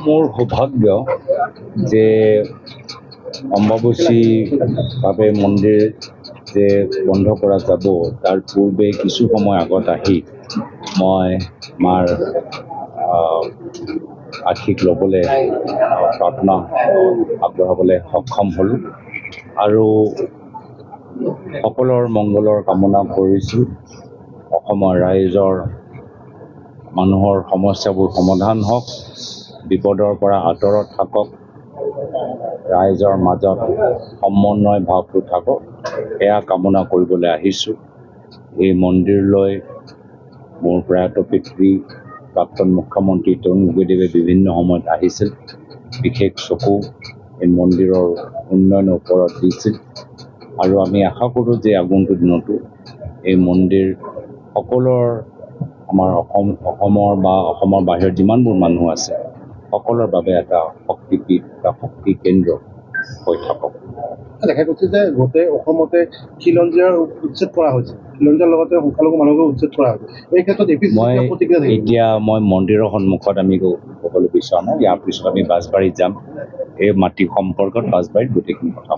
মোৰ সৌভাগ্য যে অম্বুবাচীভাৱে মন্দিৰ যে বন্ধ কৰা যাব তাৰ পূৰ্বে কিছু সময় আগত আহি মই মাৰ আশীষ ল'বলৈ প্ৰাৰ্থনা আগবঢ়াবলৈ সক্ষম হ'লোঁ আৰু সকলৰ মংগলৰ কামনা কৰিছোঁ। অসমৰ ৰাইজৰ মানুহৰ সমস্যাবোৰ সমাধান হওক, বিপদৰ পৰা আঁতৰত থাকক, ৰাইজৰ মাজত সমন্বয় ভাৱটো থাকক, এয়া কামনা কৰিবলৈ আহিছোঁ। এই মন্দিৰলৈ মোৰ প্ৰয়াত পিতৃ প্ৰাক্তন মুখ্যমন্ত্ৰী তৰুণ গগৈদেৱে বিভিন্ন সময়ত আহিছিল, বিশেষ চকু এই মন্দিৰৰ উন্নয়নৰ ওপৰত দিছিল আৰু আমি আশা কৰোঁ যে আগন্তুক দিনতো এই মন্দিৰ সকলৰ আমাৰ অসমৰ বা অসমৰ বাহিৰত যিমানবোৰ মানুহ আছে সকলৰ বাবে এটা শক্তিপীঠ বা শক্তি কেন্দ্ৰ হৈ থাকক। দেখা গৈছে যে গোটেই অসমতে খিলঞ্জীয়াৰ উচ্ছেদ কৰা হৈছে, খিলঞ্জীয়াৰ লগতে সংখ্যালঘু মানুহকো উচ্ছেদ কৰা হৈছে। এই ক্ষেত্ৰত মই মন্দিৰৰ সন্মুখত আমি ক'বলৈ বিচৰা নাই। ইয়াৰ পিছত আমি বাছবাৰীত যাম, এই মাটি সম্পৰ্কত বাছবাৰীত গোটেইখিনি কথা